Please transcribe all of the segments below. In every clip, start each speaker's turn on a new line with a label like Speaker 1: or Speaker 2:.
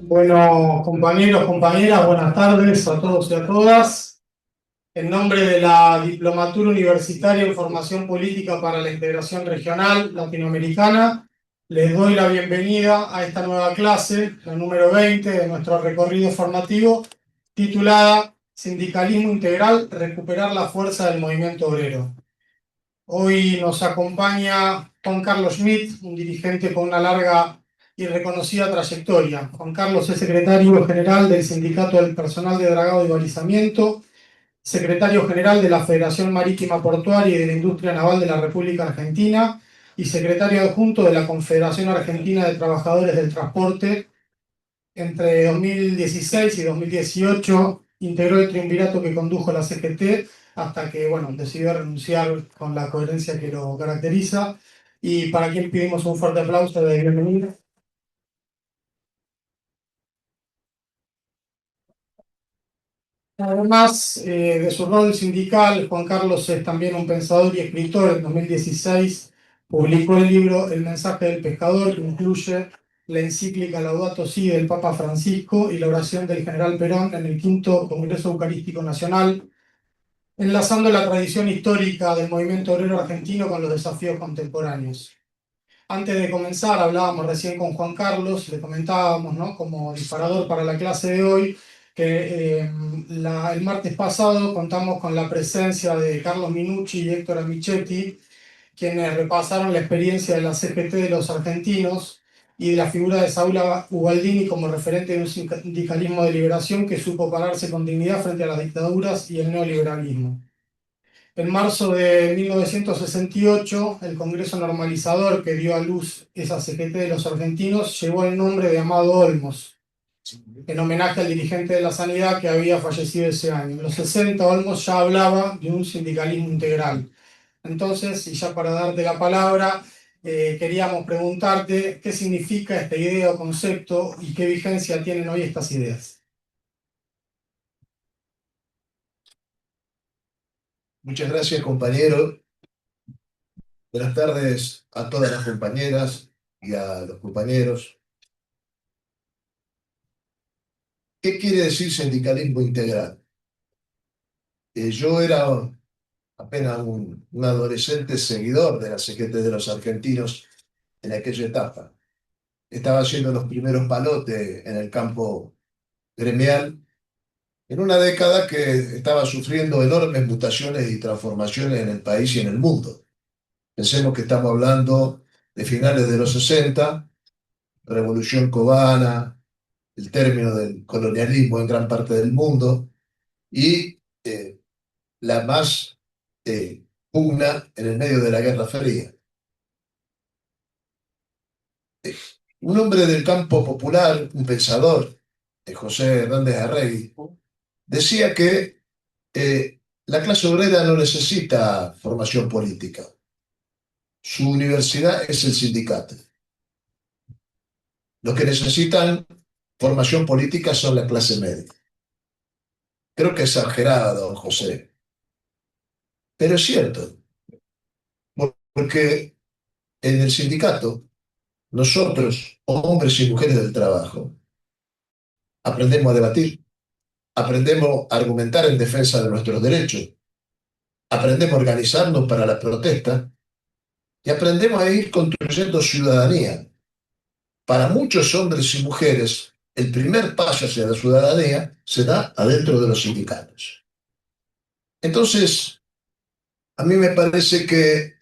Speaker 1: Bueno, compañeros, compañeras, buenas tardes a todos y a todas. En nombre de la Diplomatura Universitaria en Formación Política para la Integración Regional Latinoamericana, les doy la bienvenida a esta nueva clase, la número 20 de nuestro recorrido formativo, titulada Sindicalismo Integral, recuperar la fuerza del movimiento obrero. Hoy nos acompaña Juan Carlos Schmidt, un dirigente con una larga y reconocida trayectoria. Juan Carlos es secretario general del Sindicato del Personal de Dragado y Balizamiento, secretario general de la Federación Marítima Portuaria y de la Industria Naval de la República Argentina y secretario adjunto de la Confederación Argentina de Trabajadores del Transporte. Entre 2016 y 2018 integró el triunvirato que condujo la CGT hasta que, bueno, decidió renunciar con la coherencia que lo caracteriza y para quien pedimos un fuerte aplauso de bienvenida. Además de su rol sindical, Juan Carlos es también un pensador y escritor. En 2016 publicó el libro El mensaje del pescador, que incluye la encíclica Laudato Si del Papa Francisco y la oración del general Perón en el quinto Congreso Eucarístico Nacional, enlazando la tradición histórica del movimiento obrero argentino con los desafíos contemporáneos. Antes de comenzar, hablábamos recién con Juan Carlos, le comentábamos, ¿no?, como disparador para la clase de hoy, que el martes pasado contamos con la presencia de Carlos Minucci y Héctor Amichetti, quienes repasaron la experiencia de la CGT de los argentinos y de la figura de Saúl Ubaldini como referente de un sindicalismo de liberación que supo pararse con dignidad frente a las dictaduras y el neoliberalismo. En marzo de 1968, el Congreso Normalizador que dio a luz esa CGT de los argentinos llevó el nombre de Amado Olmos, en homenaje al dirigente de la sanidad que había fallecido ese año. En los 60, Olmos ya hablaba de un sindicalismo integral. Entonces, y ya para darte la palabra, queríamos preguntarte qué significa esta idea o concepto y qué vigencia tienen hoy estas ideas.
Speaker 2: Muchas gracias, compañero. Buenas tardes a todas las compañeras y a los compañeros. ¿Qué quiere decir sindicalismo integral? Yo era apenas un adolescente seguidor de la CGT de los argentinos en aquella etapa. Estaba haciendo los primeros palotes en el campo gremial en una década que estaba sufriendo enormes mutaciones y transformaciones en el país y en el mundo. Pensemos que estamos hablando de finales de los 60, Revolución Cubana, el término del colonialismo en gran parte del mundo y la más pugna en el medio de la Guerra Fría. Un hombre del campo popular, un pensador, José Hernández Arregui, decía que la clase obrera no necesita formación política. Su universidad es el sindicato. Los que necesitan formación política son la clase media. Creo que exageraba, don José, pero es cierto, porque en el sindicato, nosotros, hombres y mujeres del trabajo, aprendemos a debatir, aprendemos a argumentar en defensa de nuestros derechos, aprendemos a organizarnos para la protesta y aprendemos a ir construyendo ciudadanía. Para muchos hombres y mujeres, el primer paso hacia la ciudadanía se da adentro de los sindicatos. Entonces, a mí me parece que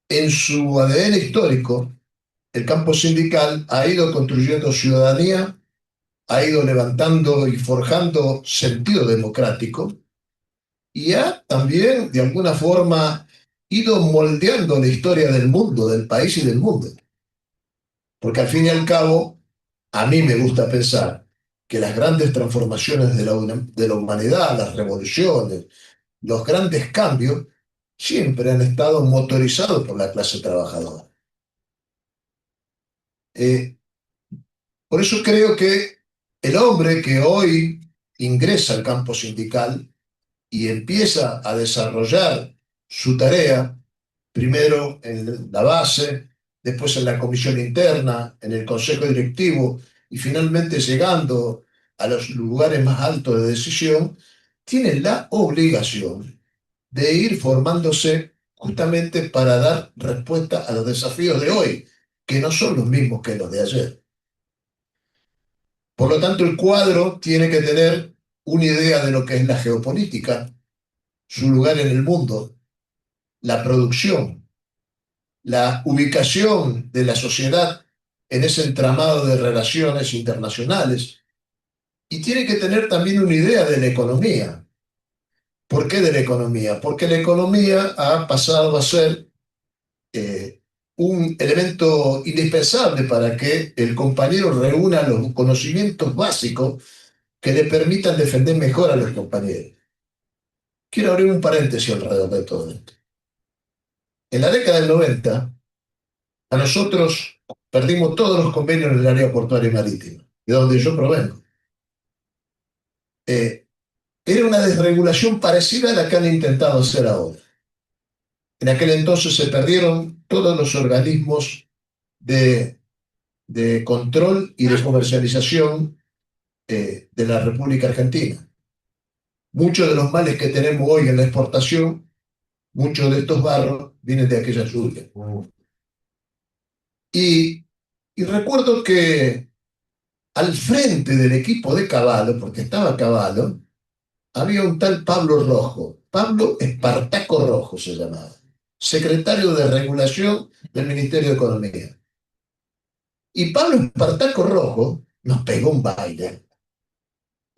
Speaker 2: en su ADN histórico, el campo sindical ha ido construyendo ciudadanía, ha ido levantando y forjando sentido democrático y ha también, de alguna forma, ido moldeando la historia del mundo, del país y del mundo. Porque al fin y al cabo, a mí me gusta pensar que las grandes transformaciones de la humanidad, las revoluciones, los grandes cambios, siempre han estado motorizados por la clase trabajadora. Eh, por eso creo que el hombre que hoy ingresa al campo sindical y empieza a desarrollar su tarea, primero en la base, después en la comisión interna, en el consejo directivo y finalmente llegando a los lugares más altos de decisión, tienen la obligación de ir formándose justamente para dar respuesta a los desafíos de hoy, que no son los mismos que los de ayer. Por lo tanto, el cuadro tiene que tener una idea de lo que es la geopolítica, su lugar en el mundo, la producción, la ubicación de la sociedad en ese entramado de relaciones internacionales, y tiene que tener también una idea de la economía. ¿Por qué de la economía? Porque la economía ha pasado a ser eh, un elemento indispensable para que el compañero reúna los conocimientos básicos que le permitan defender mejor a los compañeros. Quiero abrir un paréntesis alrededor de todo esto. En la década del 90, a nosotros perdimos todos los convenios en el área portuaria y marítima, de donde yo provengo. Eh, Era una desregulación parecida a la que han intentado hacer ahora. En aquel entonces se perdieron todos los organismos de, de control y de comercialización de la República Argentina. Muchos de los males que tenemos hoy en la exportación, muchos de estos barros vienen de aquella lluvia. Y, y recuerdo que al frente del equipo de Cavallo, porque estaba Cavallo, había un tal Pablo Rojo, Pablo Espartaco Rojo se llamaba, secretario de Regulación del Ministerio de Economía. Y Pablo Espartaco Rojo nos pegó un baile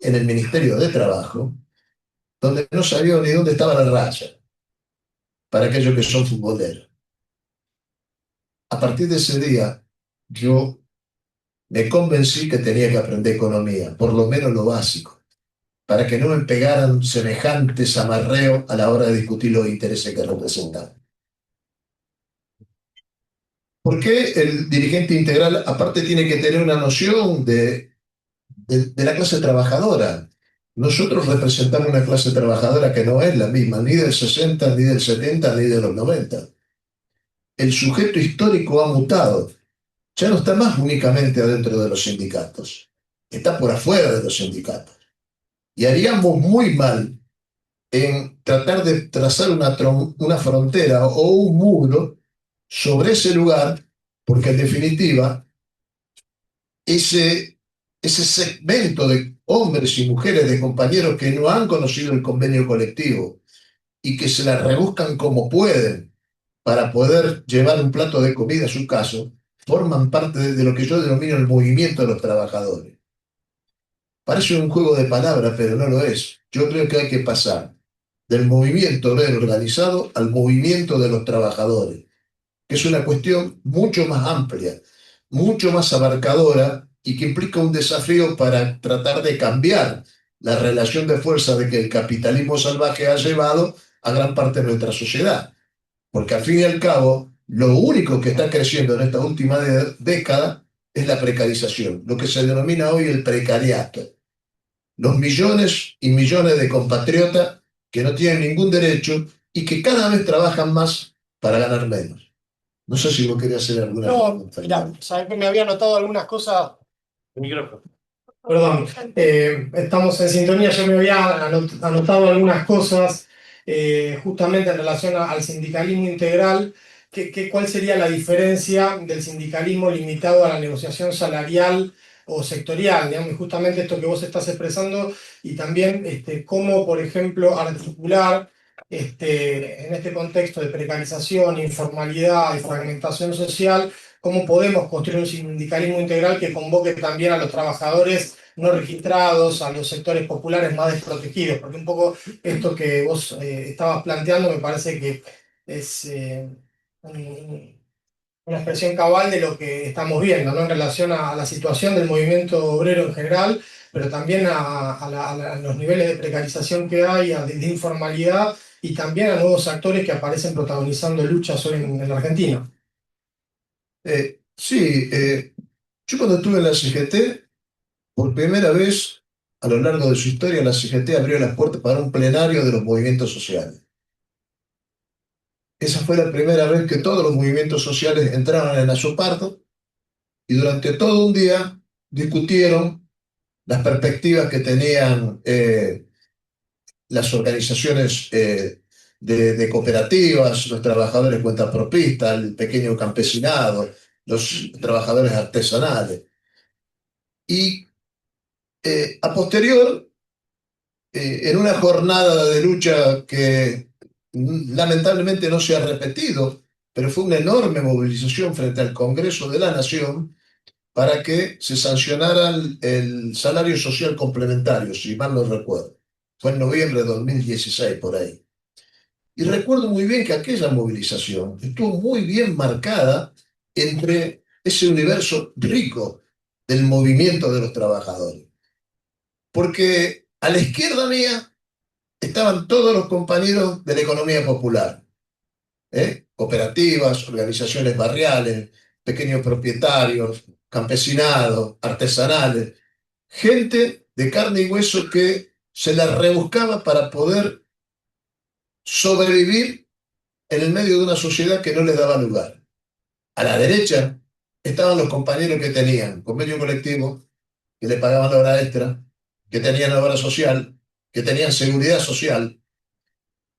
Speaker 2: en el Ministerio de Trabajo, donde no sabía ni dónde estaba la raya, para aquellos que son futboleros. A partir de ese día, yo me convencí que tenía que aprender economía, por lo menos lo básico, para que no me pegaran semejantes amarreos a la hora de discutir los intereses que representaban. ¿Por qué el dirigente integral, aparte, tiene que tener una noción de la clase trabajadora? Nosotros representamos una clase trabajadora que no es la misma, ni del 60, ni del 70, ni de los 90. El sujeto histórico ha mutado. Ya no está más únicamente adentro de los sindicatos, está por afuera de los sindicatos. Y haríamos muy mal en tratar de trazar una frontera o un muro sobre ese lugar, porque en definitiva, ese segmento de hombres y mujeres, de compañeros que no han conocido el convenio colectivo y que se la rebuscan como pueden para poder llevar un plato de comida a su casa, forman parte de lo que yo denomino el movimiento de los trabajadores. Parece un juego de palabras, pero no lo es. Yo creo que hay que pasar del movimiento obrero organizado al movimiento de los trabajadores, que es una cuestión mucho más amplia, mucho más abarcadora y que implica un desafío para tratar de cambiar la relación de fuerza de que el capitalismo salvaje ha llevado a gran parte de nuestra sociedad. Porque al fin y al cabo, lo único que está creciendo en esta última década es la precarización, lo que se denomina hoy el precariato. Los millones y millones de compatriotas que no tienen ningún derecho y que cada vez trabajan más para ganar menos. No sé si vos querías hacer alguna pregunta.
Speaker 1: No, mira, sabes que me había anotado algunas cosas.
Speaker 3: El micrófono.
Speaker 1: Perdón, estamos en sintonía. Yo me había anotado algunas cosas justamente en relación al sindicalismo integral. ¿Cuál sería la diferencia del sindicalismo limitado a la negociación salarial o sectorial? Digamos, y justamente esto que vos estás expresando, y también cómo, por ejemplo, articular en este contexto de precarización, informalidad y fragmentación social, cómo podemos construir un sindicalismo integral que convoque también a los trabajadores no registrados, a los sectores populares más desprotegidos, porque un poco esto que vos estabas planteando me parece que es una expresión cabal de lo que estamos viendo, ¿no? En relación a la situación del movimiento obrero en general, pero también a los niveles de precarización que hay, de informalidad, y también a nuevos actores que aparecen protagonizando luchas hoy en la Argentina.
Speaker 2: Sí, yo cuando estuve en la CGT, por primera vez a lo largo de su historia, la CGT abrió las puertas para un plenario de los movimientos sociales. Esa fue la primera vez que todos los movimientos sociales entraron en Azopardo y durante todo un día discutieron las perspectivas que tenían las organizaciones de cooperativas, los trabajadores cuentapropistas, el pequeño campesinado, los trabajadores artesanales. Y a posterior, en una jornada de lucha que lamentablemente no se ha repetido, pero fue una enorme movilización frente al Congreso de la Nación para que se sancionara el salario social complementario, si mal no recuerdo. Fue en noviembre de 2016 por ahí. Y recuerdo muy bien que aquella movilización estuvo muy bien marcada entre ese universo rico del movimiento de los trabajadores. Porque a la izquierda mía estaban todos los compañeros de la economía popular, cooperativas, organizaciones barriales, pequeños propietarios, campesinados, artesanales, gente de carne y hueso que se la rebuscaba para poder sobrevivir en el medio de una sociedad que no les daba lugar. A la derecha estaban los compañeros que tenían convenio colectivo, que le pagaban la hora extra, que tenían obra social, que tenían seguridad social.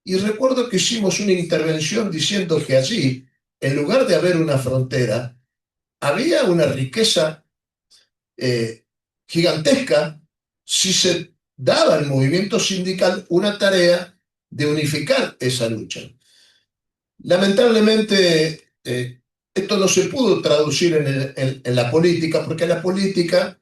Speaker 2: Y recuerdo que hicimos una intervención diciendo que allí, en lugar de haber una frontera, había una riqueza eh, gigantesca si se daba al movimiento sindical una tarea de unificar esa lucha. Lamentablemente, esto no se pudo traducir en la política, porque la política,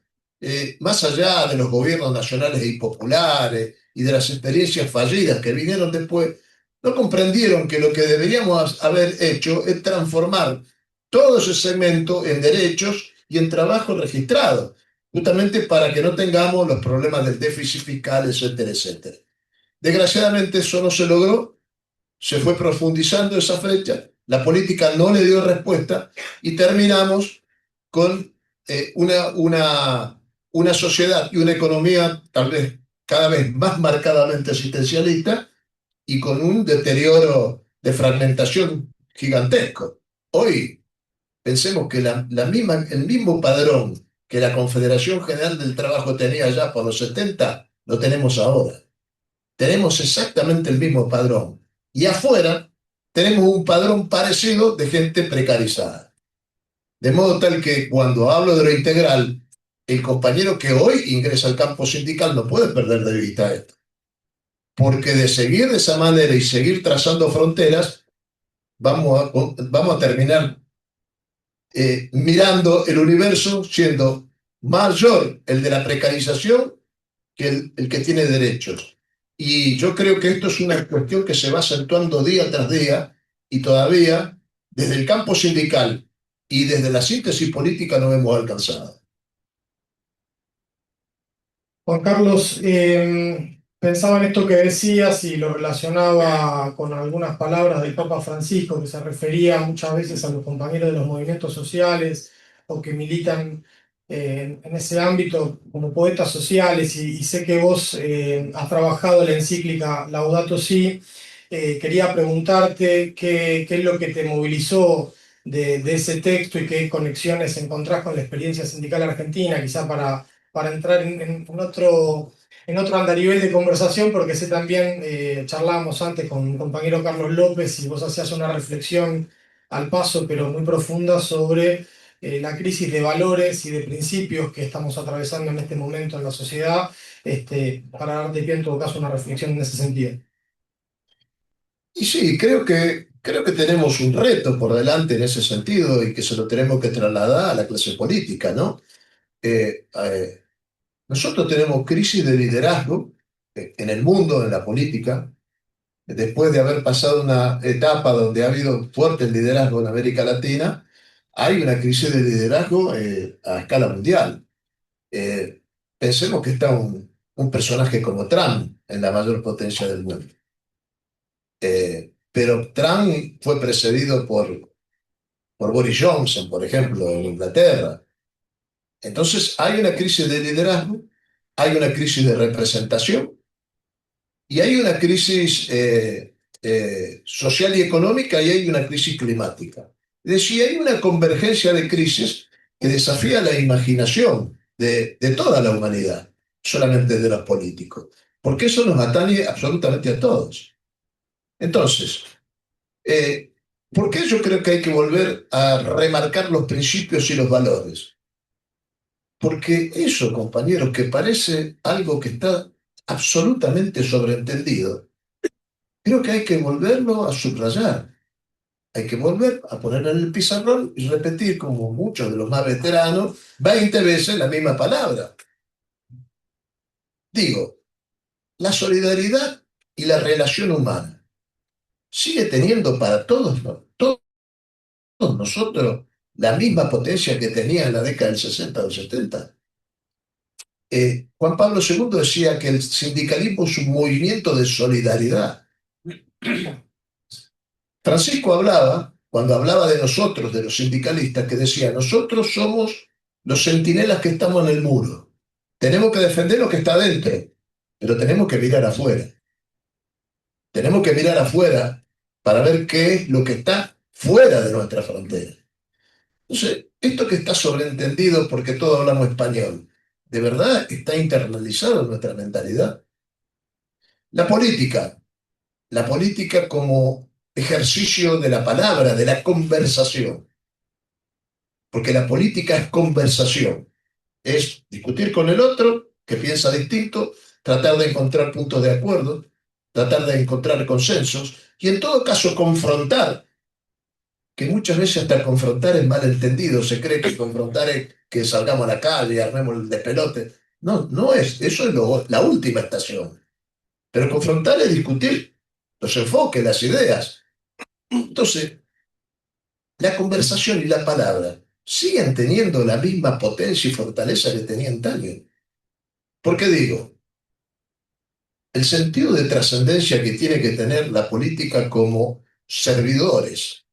Speaker 2: más allá de los gobiernos nacionales y populares y de las experiencias fallidas que vinieron después, no comprendieron que lo que deberíamos haber hecho es transformar todo ese segmento en derechos y en trabajo registrado, justamente para que no tengamos los problemas del déficit fiscal, etcétera, etcétera. Desgraciadamente eso no se logró, se fue profundizando esa fecha, la política no le dio respuesta y terminamos con una sociedad y una economía tal vez cada vez más marcadamente asistencialista y con un deterioro de fragmentación gigantesco. Hoy pensemos que el mismo padrón que la Confederación General del Trabajo tenía ya por los 70, lo tenemos ahora. Tenemos exactamente el mismo padrón. Y afuera tenemos un padrón parecido de gente precarizada. De modo tal que cuando hablo de lo integral, el compañero que hoy ingresa al campo sindical no puede perder de vista esto. Porque de seguir de esa manera y seguir trazando fronteras, vamos a terminar mirando el universo siendo mayor el de la precarización que el que tiene derechos. Y yo creo que esto es una cuestión que se va acentuando día tras día y todavía desde el campo sindical y desde la síntesis política no hemos alcanzado.
Speaker 1: Juan Carlos, pensaba en esto que decías y lo relacionaba con algunas palabras del Papa Francisco, que se refería muchas veces a los compañeros de los movimientos sociales o que militan en ese ámbito como poetas sociales, y sé que vos has trabajado en la encíclica Laudato Si. Quería preguntarte qué es lo que te movilizó de ese texto y qué conexiones encontrás con la experiencia sindical argentina, quizá para entrar en otro andarivel de conversación, porque sé también, charlábamos antes con mi compañero Carlos López y vos hacías una reflexión al paso, pero muy profunda sobre la crisis de valores y de principios que estamos atravesando en este momento en la sociedad, para dar de pie en todo caso una reflexión en ese sentido.
Speaker 2: Y sí, creo que tenemos un reto por delante en ese sentido y que se lo tenemos que trasladar a la clase política, ¿no? Eh, eh, Nosotros tenemos crisis de liderazgo en el mundo, en la política, después de haber pasado una etapa donde ha habido fuerte liderazgo en América Latina, hay una crisis de liderazgo a escala mundial. Eh, Pensemos que está un personaje como Trump en la mayor potencia del mundo. Pero Trump fue precedido por Boris Johnson, por ejemplo, en Inglaterra. Entonces hay una crisis de liderazgo, hay una crisis de representación y hay una crisis social y económica y hay una crisis climática. Es decir, hay una convergencia de crisis que desafía la imaginación de toda la humanidad, solamente de los políticos, porque eso nos atañe absolutamente a todos. Entonces, ¿por qué yo creo que hay que volver a remarcar los principios y los valores? Porque eso, compañeros, que parece algo que está absolutamente sobreentendido, creo que hay que volverlo a subrayar. Hay que volver a poner en el pizarrón y repetir, como muchos de los más veteranos, 20 veces la misma palabra. Digo, la solidaridad y la relación humana sigue teniendo para todos, ¿no? Todos nosotros la misma potencia que tenía en la década del 60 o 70. Juan Pablo II decía que el sindicalismo es un movimiento de solidaridad. Francisco hablaba, cuando hablaba de nosotros, de los sindicalistas, que decía, nosotros somos los centinelas que estamos en el muro. Tenemos que defender lo que está dentro, pero tenemos que mirar afuera. Tenemos que mirar afuera para ver qué es lo que está fuera de nuestra frontera. Entonces, esto que está sobreentendido porque todos hablamos español, ¿de verdad está internalizado en nuestra mentalidad? La política, la política como ejercicio de la palabra, de la conversación. Porque la política es conversación, es discutir con el otro que piensa distinto, tratar de encontrar puntos de acuerdo, tratar de encontrar consensos y en todo caso confrontar, que muchas veces hasta confrontar es malentendido, se cree que confrontar es que salgamos a la calle y armemos el despelote. No, no es, eso es la última estación. Pero confrontar es discutir los enfoques, las ideas. Entonces, la conversación y la palabra siguen teniendo la misma potencia y fortaleza que tenían antaño. ¿Por qué digo? El sentido de trascendencia que tiene que tener la política como servidores.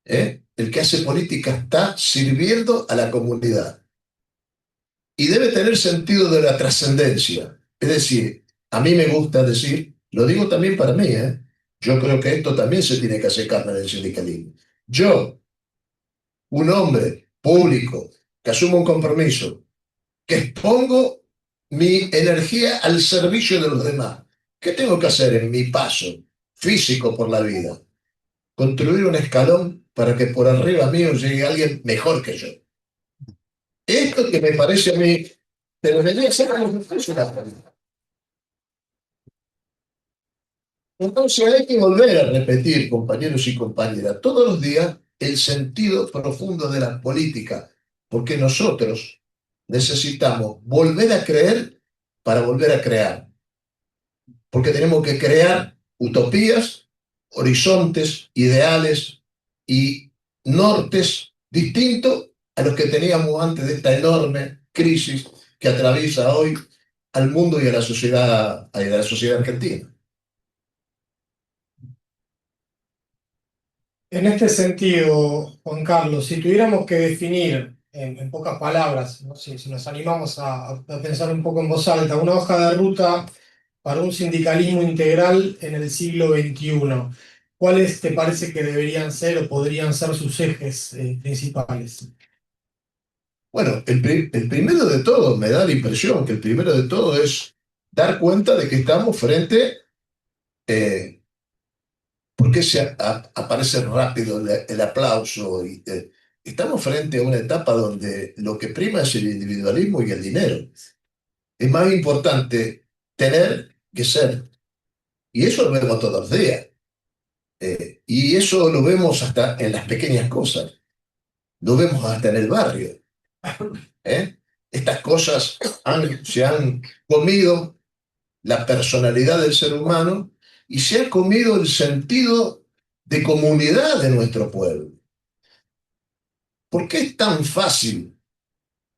Speaker 2: El que hace política está sirviendo a la comunidad. Y debe tener sentido de la trascendencia. Es decir, a mí me gusta decir, lo digo también para mí, yo creo que esto también se tiene que hacer carne del sindicalismo. Yo, un hombre público que asumo un compromiso, que expongo mi energía al servicio de los demás. ¿Qué tengo que hacer en mi paso físico por la vida? Construir un escalón para que por arriba mío llegue alguien mejor que yo. Esto que me parece a mí, pero debería ser algo que es una realidad. Entonces hay que volver a repetir, compañeros y compañeras, todos los días el sentido profundo de la política, porque nosotros necesitamos volver a creer para volver a crear, porque tenemos que crear utopías, horizontes, ideales y nortes distintos a los que teníamos antes de esta enorme crisis que atraviesa hoy al mundo y a la sociedad argentina.
Speaker 1: En este sentido, Juan Carlos, si tuviéramos que definir en pocas palabras, ¿no? Si nos animamos a pensar un poco en voz alta, una hoja de ruta para un sindicalismo integral en el siglo XXI, ¿cuáles te parece que deberían ser o podrían ser sus ejes principales?
Speaker 2: Bueno, el primero de todo, me da la impresión que el primero de todo es dar cuenta de que estamos frente, porque aparece rápido el aplauso, estamos frente a una etapa donde lo que prima es el individualismo y el dinero. Es más importante tener que ser, y eso lo vemos todos los días, y eso lo vemos hasta en las pequeñas cosas, lo vemos hasta en el barrio. ¿eh? Estas cosas se han comido la personalidad del ser humano y se ha comido el sentido de comunidad de nuestro pueblo. ¿Por qué es tan fácil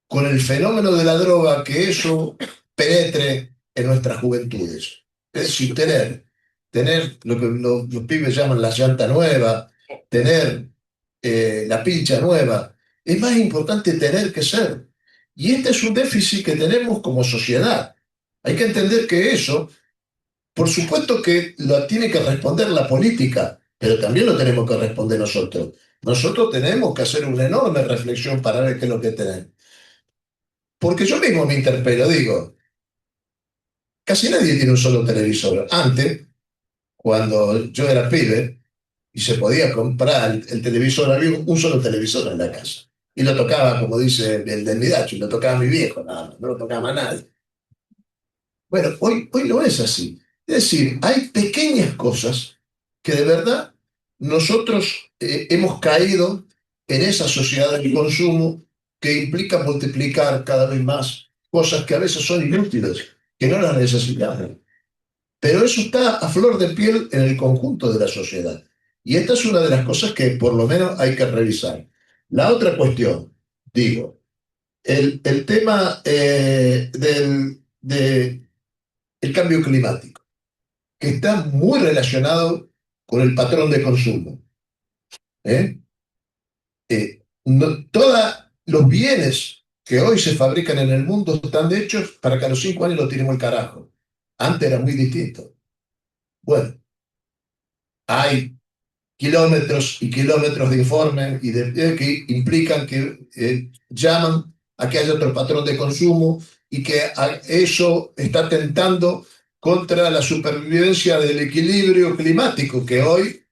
Speaker 2: con el fenómeno de la droga que eso penetre en nuestras juventudes? Es decir, tener lo que los pibes llaman la llanta nueva, tener la pincha nueva. Es más importante tener que ser. Y este es un déficit que tenemos como sociedad. Hay que entender que eso Por supuesto que lo tiene que responder la política, pero también lo tenemos que responder nosotros. Nosotros tenemos que hacer una enorme reflexión para ver qué es lo que tenemos. Porque yo mismo me interpelo, digo, casi nadie tiene un solo televisor. Antes, cuando yo era pibe y se podía comprar el televisor, había un solo televisor en la casa. Y lo tocaba, como dice el del Midacho, y lo tocaba mi viejo, nada más, no lo tocaba más nadie. Bueno, hoy no es así. Es decir, hay pequeñas cosas que de verdad nosotros hemos caído en esa sociedad del consumo que implica multiplicar cada vez más cosas que a veces son inútiles, que no las necesitamos. Pero eso está a flor de piel en el conjunto de la sociedad. Y esta es una de las cosas que por lo menos hay que revisar. La otra cuestión, digo, el tema de el cambio climático, que está muy relacionado con el patrón de consumo. ¿Eh? Todos los bienes que hoy se fabrican en el mundo están hechos para que a los 5 años lo tiremos el carajo. Antes era muy distinto. Bueno, hay kilómetros y kilómetros de informes que implican que llaman a que haya otro patrón de consumo y que eso está tentando contra la supervivencia del equilibrio climático, que hoy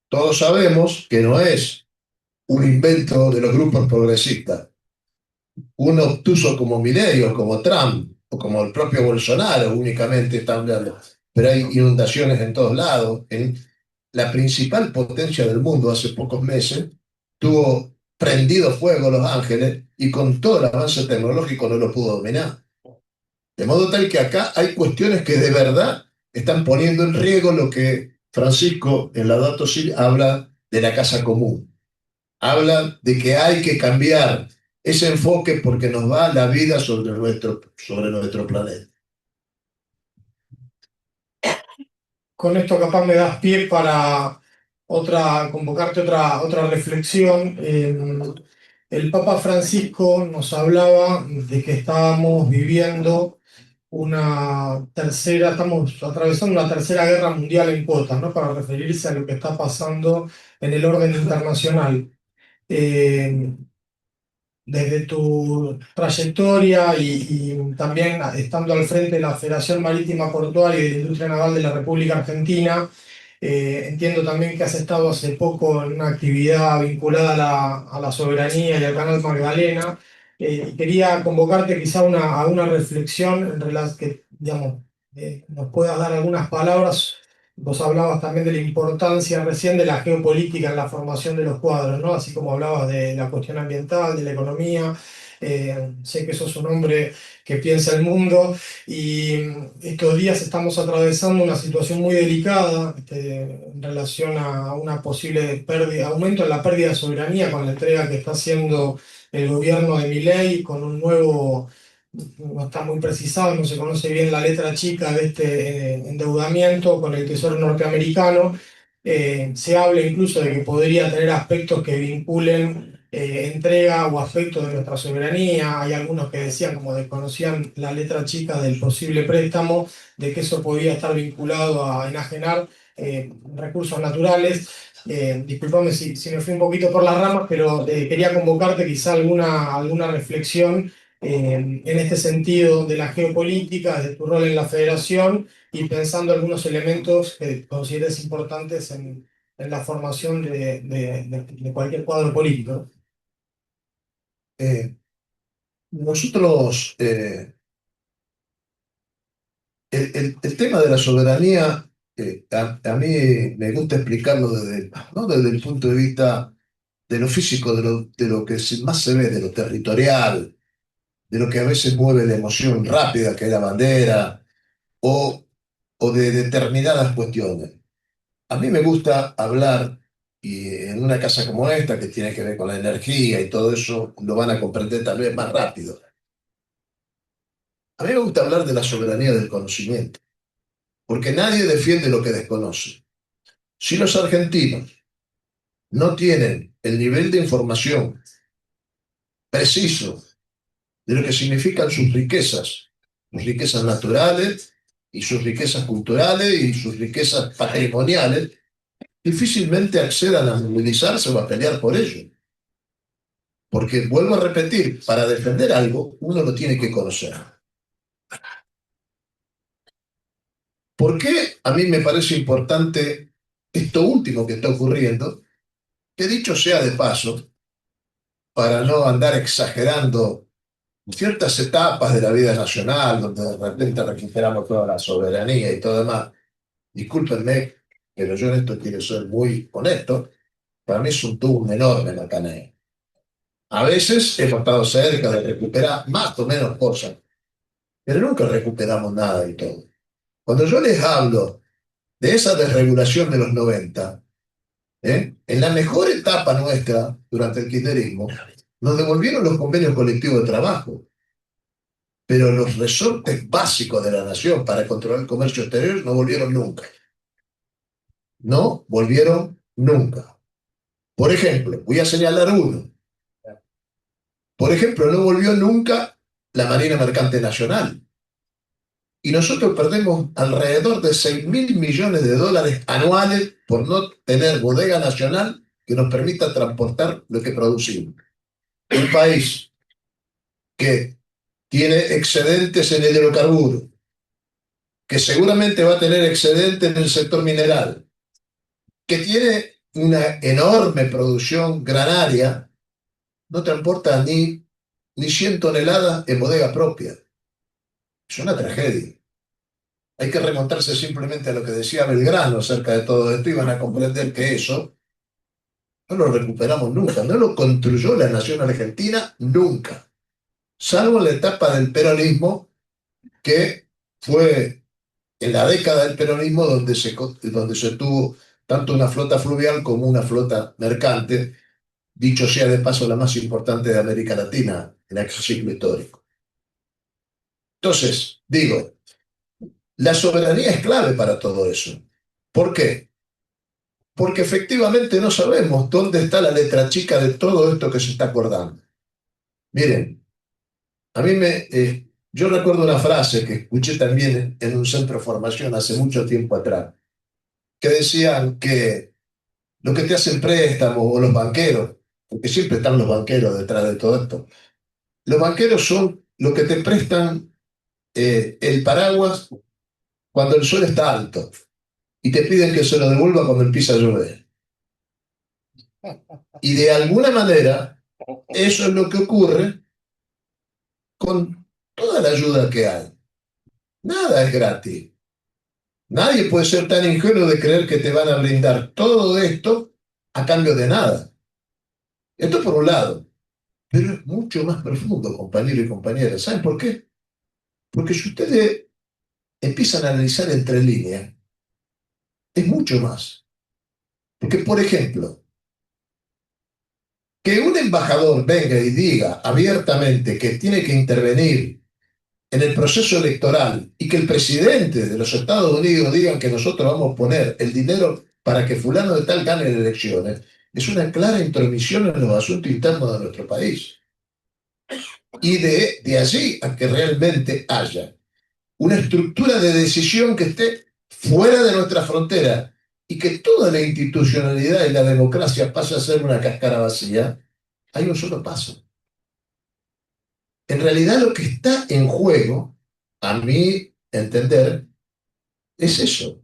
Speaker 2: todos sabemos que no es un invento de los grupos progresistas. Un obtuso como Milei o como Trump o como el propio Bolsonaro únicamente está hablando. Pero hay inundaciones en todos lados. En la principal potencia del mundo hace pocos meses tuvo prendido fuego Los Ángeles y con todo el avance tecnológico no lo pudo dominar. De modo tal que acá hay cuestiones que de verdad están poniendo en riesgo lo que Francisco en Laudato Si habla de la casa común. Habla de que hay que cambiar ese enfoque porque nos va la vida sobre nuestro planeta.
Speaker 1: Con esto capaz me das pie para convocarte otra reflexión. El Papa Francisco nos hablaba de que estábamos viviendo estamos atravesando una tercera guerra mundial en cuotas, ¿no? Para referirse a lo que está pasando en el orden internacional. Eh, Desde tu trayectoria y también estando al frente de la Federación Marítima Portuaria y de la Industria Naval de la República Argentina, entiendo también que has estado hace poco en una actividad vinculada a la soberanía y al Canal Magdalena. Y quería convocarte quizá a una reflexión en relación que, digamos, nos puedas dar algunas palabras. Vos hablabas también de la importancia recién de la geopolítica en la formación de los cuadros, ¿no? Así como hablabas de la cuestión ambiental, de la economía. Sé que sos un hombre que piensa el mundo y estos días estamos atravesando una situación muy delicada en relación a una posible pérdida, aumento en la pérdida de soberanía con la entrega que está haciendo el gobierno de Milei con un nuevo, no está muy precisado, no se conoce bien la letra chica de este endeudamiento con el Tesoro norteamericano. Se habla incluso de que podría tener aspectos que vinculen entrega o aspectos de nuestra soberanía. Hay algunos que decían, como desconocían la letra chica del posible préstamo, de que eso podía estar vinculado a enajenar recursos naturales. Disculpame si me fui un poquito por las ramas, pero quería convocarte quizá alguna reflexión en este sentido de la geopolítica, de tu rol en la federación y pensando algunos elementos que consideres importantes en la formación de cualquier cuadro político.
Speaker 2: Eh, nosotros, el tema de la soberanía, a mí me gusta explicarlo no desde el punto de vista de lo físico, de lo que más se ve, de lo territorial, de lo que a veces mueve la emoción rápida, que es la bandera, o, o de determinadas cuestiones. A mí me gusta hablar, y en una casa como esta, que tiene que ver con la energía y todo eso, lo van a comprender tal vez más rápido. A mí me gusta hablar de la soberanía del conocimiento, porque nadie defiende lo que desconoce. Si los argentinos no tienen el nivel de información preciso de lo que significan sus riquezas naturales, y sus riquezas culturales y sus riquezas patrimoniales, difícilmente accedan a movilizarse o a pelear por ello. Porque, vuelvo a repetir, para defender algo, uno lo tiene que conocer. ¿Por qué a mí me parece importante esto último que está ocurriendo? Que dicho sea de paso, para no andar exagerando ciertas etapas de la vida nacional, donde de repente recuperamos toda la soberanía y todo demás, discúlpenme, pero yo en esto quiero ser muy honesto, para mí es tuvo un enorme macaneo. A veces hemos estado cerca de recuperar más o menos cosas, pero nunca recuperamos nada y todo. Cuando yo les hablo de esa desregulación de los 90, en la mejor etapa nuestra, durante el kirchnerismo, nos devolvieron los convenios colectivos de trabajo, pero los resortes básicos de la nación para controlar el comercio exterior no volvieron nunca. No volvieron nunca. Por ejemplo, voy a señalar uno. Por ejemplo, no volvió nunca la Marina Mercante Nacional. Y nosotros perdemos alrededor de 6.000 millones de dólares anuales por no tener bodega nacional que nos permita transportar lo que producimos. Un país que tiene excedentes en el hidrocarburo, que seguramente va a tener excedentes en el sector mineral, que tiene una enorme producción granaria, no transporta ni 100 toneladas en bodega propia. Es una tragedia. Hay que remontarse simplemente a lo que decía Belgrano acerca de todo esto y van a comprender que eso no lo recuperamos nunca, no lo construyó la nación argentina nunca, salvo la etapa del peronismo, que fue en la década del peronismo donde se tuvo tanto una flota fluvial como una flota mercante, dicho sea de paso la más importante de América Latina en aquel ciclo histórico. Entonces, digo, la soberanía es clave para todo eso. ¿Por qué? Porque efectivamente no sabemos dónde está la letra chica de todo esto que se está acordando. Miren, a mí yo recuerdo una frase que escuché también en un centro de formación hace mucho tiempo atrás, que decían que lo que te hacen préstamos o los banqueros, porque siempre están los banqueros detrás de todo esto, los banqueros son los que te prestan el paraguas cuando el sol está alto y te piden que se lo devuelva cuando empieza a llover. Y de alguna manera, eso es lo que ocurre con toda la ayuda que hay. Nada es gratis. Nadie puede ser tan ingenuo de creer que te van a brindar todo esto a cambio de nada. Esto por un lado, pero es mucho más profundo, compañeros y compañeras. ¿Saben por qué? Porque si ustedes empiezan a analizar entre líneas, es mucho más. Porque, por ejemplo, que un embajador venga y diga abiertamente que tiene que intervenir en el proceso electoral y que el presidente de los Estados Unidos diga que nosotros vamos a poner el dinero para que fulano de tal gane las elecciones, es una clara intromisión en los asuntos internos de nuestro país. Y de allí a que realmente haya una estructura de decisión que esté fuera de nuestra frontera y que toda la institucionalidad y la democracia pase a ser una cáscara vacía, hay un solo paso. En realidad lo que está en juego, a mi entender, es eso.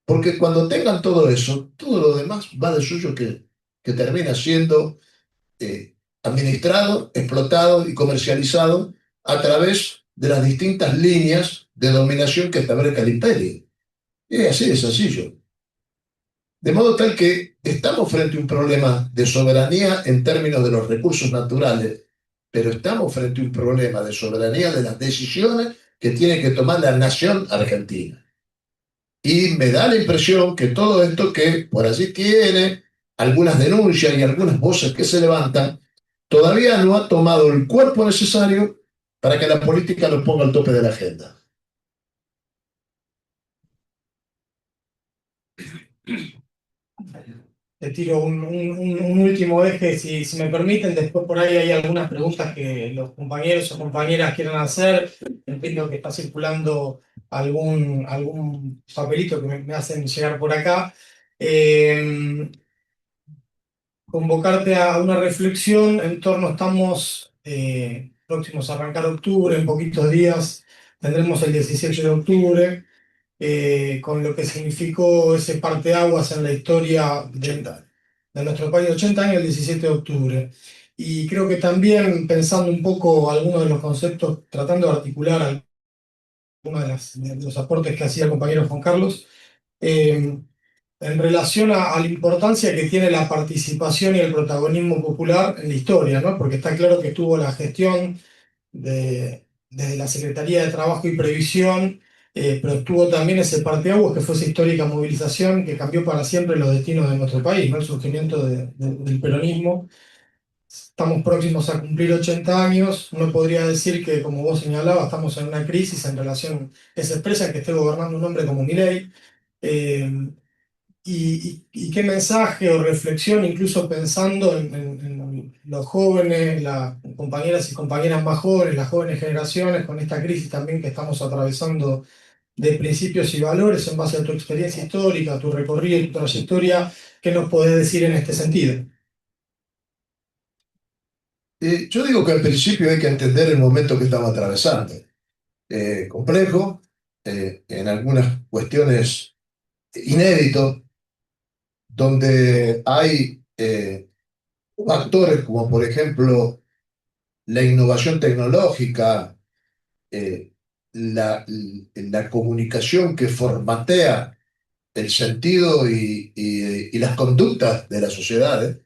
Speaker 2: Porque cuando tengan todo eso, todo lo demás va de suyo que termina siendo administrado, explotado y comercializado a través de las distintas líneas de dominación que establezca el imperio. Y es así de sencillo. De modo tal que estamos frente a un problema de soberanía en términos de los recursos naturales, pero estamos frente a un problema de soberanía de las decisiones que tiene que tomar la nación argentina. Y me da la impresión que todo esto que por allí tiene algunas denuncias y algunas voces que se levantan, todavía no ha tomado el cuerpo necesario para que la política lo ponga al tope de la agenda.
Speaker 1: te tiro un último eje, si me permiten, después por ahí hay algunas preguntas que los compañeros o compañeras quieran hacer. Entiendo que está circulando algún papelito que me hacen llegar por acá. Eh, Convocarte a una reflexión en torno, estamos próximos a arrancar octubre, en poquitos días tendremos el 17 de octubre, con lo que significó ese parteaguas en la historia de nuestro país, 80 años el 17 de octubre. Y creo que también pensando un poco algunos de los conceptos, tratando de articular algunos de los aportes que hacía el compañero Juan Carlos, eh, en relación a la importancia que tiene la participación y el protagonismo popular en la historia, ¿no? Porque está claro que tuvo la gestión de la Secretaría de Trabajo y Previsión, pero estuvo también ese parteaguas que fue esa histórica movilización que cambió para siempre los destinos de nuestro país, ¿no? El surgimiento del peronismo. Estamos próximos a cumplir 80 años. Uno podría decir que, como vos señalabas, estamos en una crisis en relación, que se expresa en que esté gobernando un hombre como Milei. Eh, y qué mensaje o reflexión, incluso pensando en los jóvenes, las compañeras y compañeras más jóvenes, las jóvenes generaciones, con esta crisis también que estamos atravesando de principios y valores en base a tu experiencia histórica, tu recorrido y tu trayectoria, ¿qué nos podés decir en este sentido?
Speaker 2: Yo digo que al principio hay que entender el momento que estamos atravesando. Complejo, en algunas cuestiones inédito, donde hay factores como por ejemplo la innovación tecnológica, eh, la comunicación que formatea el sentido y las conductas de las sociedades,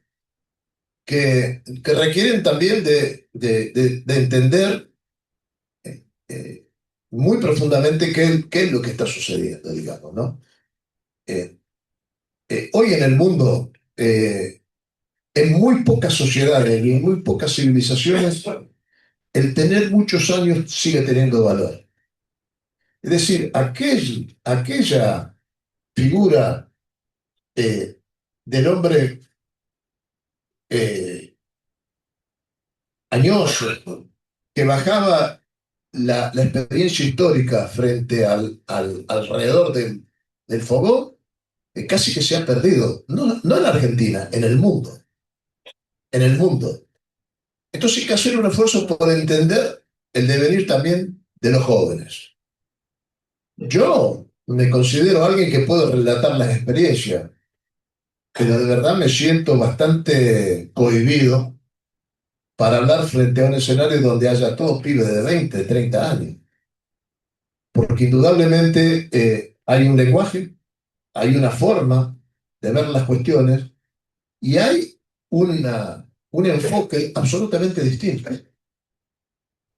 Speaker 2: que requieren también de entender eh, muy profundamente qué es lo que está sucediendo, digamos, ¿no? Eh, Hoy en el mundo, en muy pocas sociedades y en muy pocas civilizaciones, el tener muchos años sigue teniendo valor. Es decir, aquella figura del hombre eh, añoso que bajaba la experiencia histórica frente alrededor del fogón, casi que se ha perdido, no en la Argentina, en el mundo, en el mundo. Entonces hay que hacer un esfuerzo por entender el devenir también de los jóvenes. Yo me considero alguien que puedo relatar las experiencias, pero de verdad me siento bastante cohibido para hablar frente a un escenario donde haya todos pibes de 20, 30 años. Porque indudablemente hay un lenguaje, hay una forma de ver las cuestiones y hay un enfoque absolutamente distinto.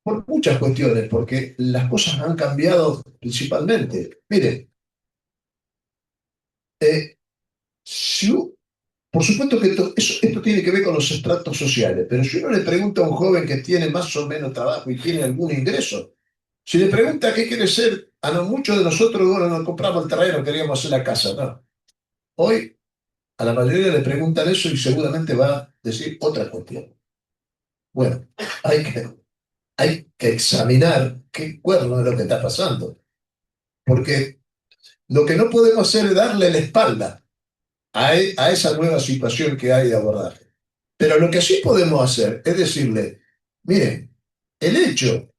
Speaker 2: Por muchas cuestiones, porque las cosas han cambiado principalmente. Mire, eh, si, por supuesto que esto tiene que ver con los estratos sociales, pero si uno le pregunta a un joven que tiene más o menos trabajo y tiene algún ingreso, si le pregunta qué quiere ser, a lo muchos de nosotros, bueno, nos compramos el terreno, queríamos hacer la casa, ¿no? Hoy a la mayoría le preguntan eso y seguramente va a decir otra cuestión. Bueno, hay que examinar qué cuerno es lo que está pasando, porque lo que no podemos hacer es darle la espalda a esa nueva situación que hay de abordaje. Pero lo que sí podemos hacer es decirle, miren, el hecho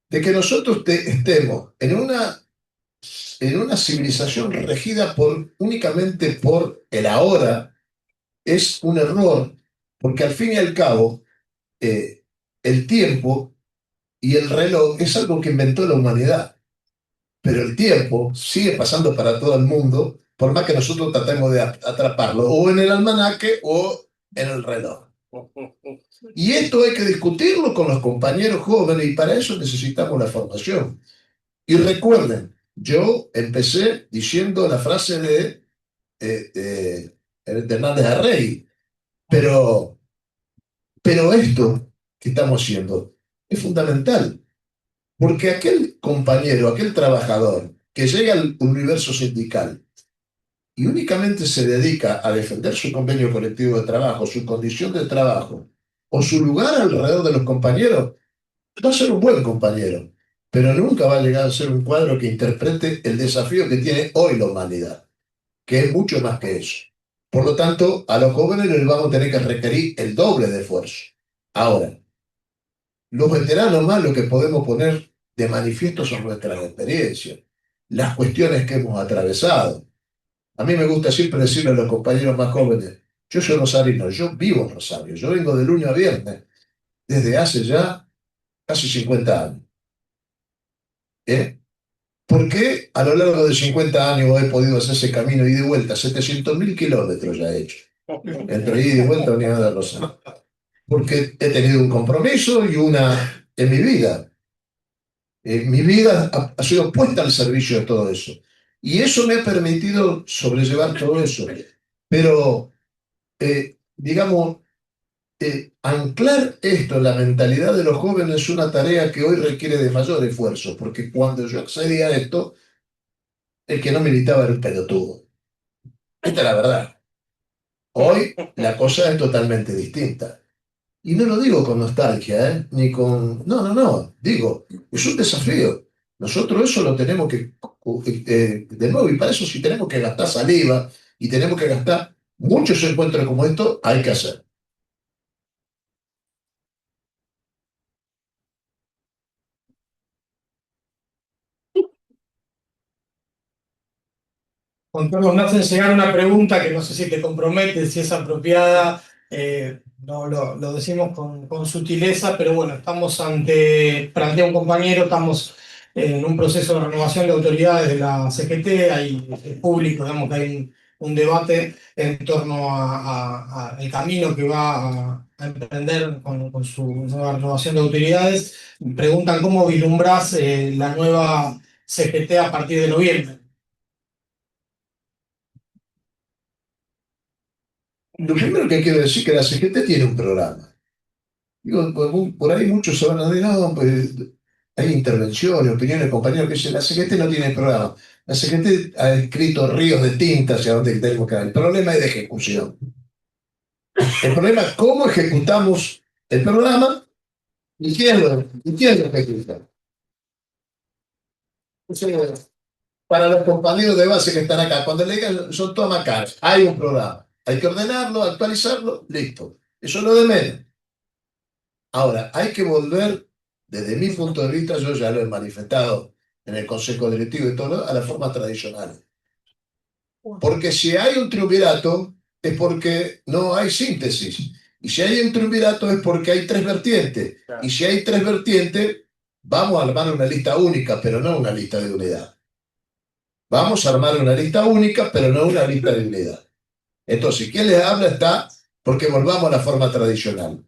Speaker 2: de que nosotros estemos en una civilización regida únicamente por el ahora es un error, porque al fin y al cabo el tiempo y el reloj es algo que inventó la humanidad, pero el tiempo sigue pasando para todo el mundo, por más que nosotros tratemos de atraparlo, o en el almanaque o en el reloj. Y esto hay que discutirlo con los compañeros jóvenes y para eso necesitamos la formación. Y recuerden, yo empecé diciendo la frase de Hernández Arrey, pero, pero esto que estamos haciendo es fundamental, porque aquel compañero, aquel trabajador que llega al universo sindical y únicamente se dedica a defender su convenio colectivo de trabajo, su condición de trabajo o su lugar alrededor de los compañeros, va a ser un buen compañero, pero nunca va a llegar a ser un cuadro que interprete el desafío que tiene hoy la humanidad, que es mucho más que eso. Por lo tanto, a los jóvenes les vamos a tener que requerir el doble de esfuerzo. Ahora, los veteranos más lo que podemos poner de manifiesto son nuestras experiencias, las cuestiones que hemos atravesado. A mí me gusta siempre decirle a los compañeros más jóvenes, yo soy rosarino, yo vivo en Rosario, yo vengo de lunes a viernes, desde hace ya casi 50 años. ¿Eh? ¿Por qué a lo largo de 50 años he podido hacer ese camino ida y de vuelta? 700.000 kilómetros ya he hecho, entre ida y vuelta a Unidad de Rosario. Porque he tenido un compromiso y una en mi vida. Mi vida ha sido puesta al servicio de todo eso. Y eso me ha permitido sobrellevar todo eso. Pero, digamos, anclar esto en la mentalidad de los jóvenes es una tarea que hoy requiere de mayor esfuerzo, porque cuando yo accedí a esto, el que no militaba era un pelotudo. Esta es la verdad. Hoy la cosa es totalmente distinta. Y no lo digo con nostalgia, ¿eh? Ni con... No, no, no. Digo, es un desafío. Nosotros eso lo tenemos que... de nuevo, y para eso si tenemos que gastar saliva y tenemos que gastar muchos encuentros como estos, hay que hacer.
Speaker 1: Juan Carlos, me hacen llegar una pregunta que no sé si te compromete, si es apropiada, no lo decimos con sutileza, pero bueno, estamos plantea un compañero, estamos en un proceso de renovación de autoridades de la CGT, hay público, digamos que hay un debate en torno al camino que va a emprender con su nueva renovación de autoridades. Preguntan cómo vislumbrás la nueva CGT a partir de noviembre.
Speaker 2: Lo primero que quiero decir es que la CGT tiene un programa. Digo, por ahí muchos se van a decir, no, pues hay intervenciones, opiniones de compañeros que dicen, la CGT no tiene programa. La CGT ha escrito ríos de tinta hacia donde tenemos que ir. El problema es de ejecución. El problema es cómo ejecutamos el programa y quién lo ejecuta. Entonces, para los compañeros de base que están acá, cuando le digan, son todas macanas, hay un programa. Hay que ordenarlo, actualizarlo, listo. Eso es lo de menos. Ahora, hay que volver, desde mi punto de vista, yo ya lo he manifestado en el Consejo Directivo y todo, a la forma tradicional. Porque si hay un triunvirato, es porque no hay síntesis. Y si hay un triunvirato, es porque hay tres vertientes. Y si hay tres vertientes, vamos a armar una lista única, pero no una lista de unidad. Vamos a armar una lista única, pero no una lista de unidad. Entonces, ¿quién les habla está? Porque volvamos a la forma tradicional.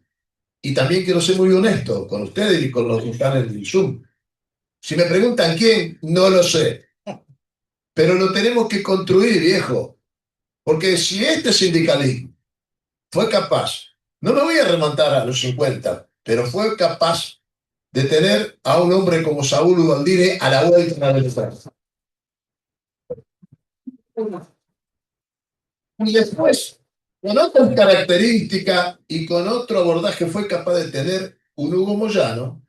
Speaker 2: Y también quiero ser muy honesto con ustedes y con los que están en el Zoom. Si me preguntan quién, no lo sé. Pero lo tenemos que construir, viejo. Porque si este sindicalismo fue capaz, no me voy a remontar a los 50, pero fue capaz de tener a un hombre como Saúl Ubaldini a la vuelta de la defensa. Y después, con otras características y con otro abordaje, fue capaz de tener un Hugo Moyano.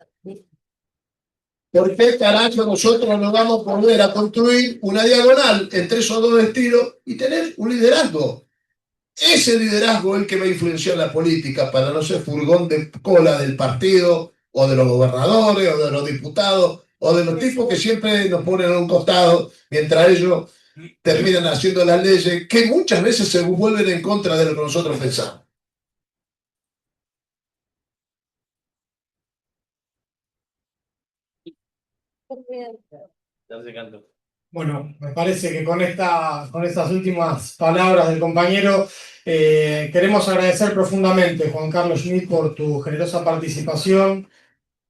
Speaker 2: ¿Por qué carajo nosotros no vamos a volver a construir una diagonal entre esos dos estilos y tener un liderazgo? Ese liderazgo es el que va a influenciar la política para no ser furgón de cola del partido o de los gobernadores o de los diputados o de los tipos que siempre nos ponen a un costado mientras ellos terminan haciendo las leyes que muchas veces se vuelven en contra de lo que nosotros pensamos.
Speaker 1: Bueno, me parece que con estas últimas palabras del compañero queremos agradecer profundamente, Juan Carlos Schmidt, por tu generosa participación,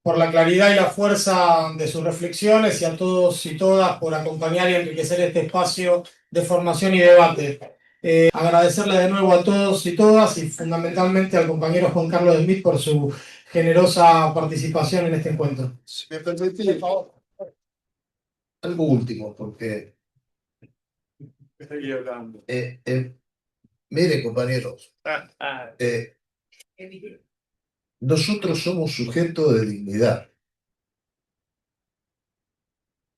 Speaker 1: por la claridad y la fuerza de sus reflexiones y a todos y todas por acompañar y enriquecer este espacio de formación y debate. Agradecerle de nuevo a todos y todas y fundamentalmente al compañero Juan Carlos Schmidt por su generosa participación en este encuentro.
Speaker 2: Si me permitís, algo último, porque
Speaker 3: Estoy hablando.
Speaker 2: Mire, compañeros, nosotros somos sujetos de dignidad.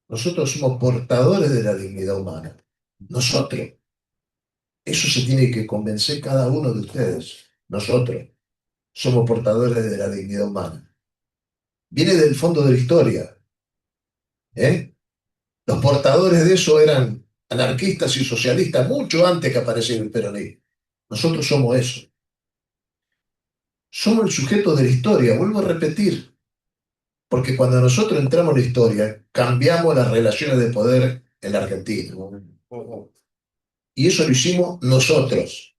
Speaker 2: Nosotros somos portadores de la dignidad humana. Nosotros. Eso se tiene que convencer cada uno de ustedes. Nosotros somos portadores de la dignidad humana. Viene del fondo de la historia. ¿Eh? Los portadores de eso eran anarquistas y socialistas mucho antes que apareciera el peronismo. Nosotros somos eso. Somos el sujeto de la historia, vuelvo a repetir. Porque cuando nosotros entramos en la historia, cambiamos las relaciones de poder en la Argentina. Y eso lo hicimos nosotros.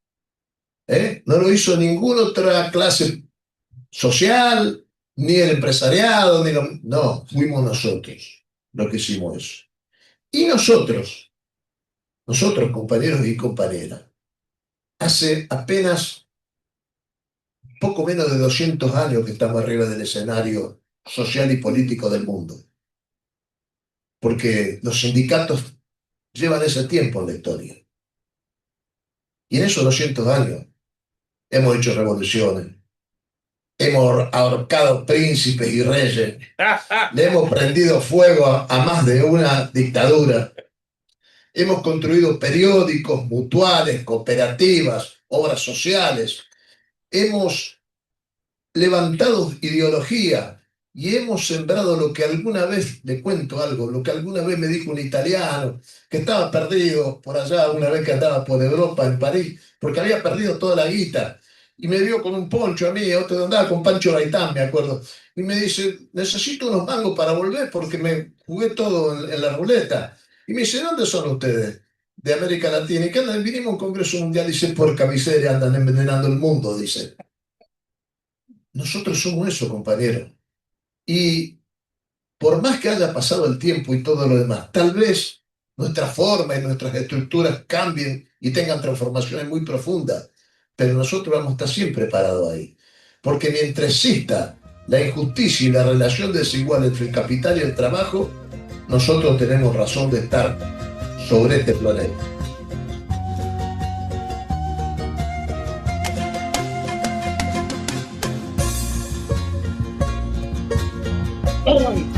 Speaker 2: No lo hizo ninguna otra clase social, ni el empresariado, no, fuimos nosotros los que hicimos eso. Y nosotros, compañeros y compañeras, hace apenas poco menos de 200 años que estamos arriba del escenario social y político del mundo. Porque los sindicatos llevan ese tiempo en la historia. Y en esos 200 años hemos hecho revoluciones, hemos ahorcado príncipes y reyes, le hemos prendido fuego a más de una dictadura, hemos construido periódicos, mutuales, cooperativas, obras sociales, hemos levantado ideología y hemos sembrado lo que alguna vez, le cuento algo, lo que alguna vez me dijo un italiano que estaba perdido por allá, una vez que andaba por Europa, en París, porque había perdido toda la guita. Y me vio con un poncho a mí, otro andaba con Pancho Gaitán, me acuerdo. Y me dice, necesito unos mangos para volver porque me jugué todo en la ruleta. Y me dice, ¿dónde son ustedes? De América Latina. ¿Y qué andan? Vinimos a un congreso mundial, dice, por miseria, andan envenenando el mundo, dice. Nosotros somos eso, compañero. Y por más que haya pasado el tiempo y todo lo demás, tal vez nuestra forma y nuestras estructuras cambien y tengan transformaciones muy profundas, pero nosotros vamos a estar siempre parados ahí. Porque mientras exista la injusticia y la relación desigual entre el capital y el trabajo, nosotros tenemos razón de estar sobre este planeta.
Speaker 3: ¡Ay!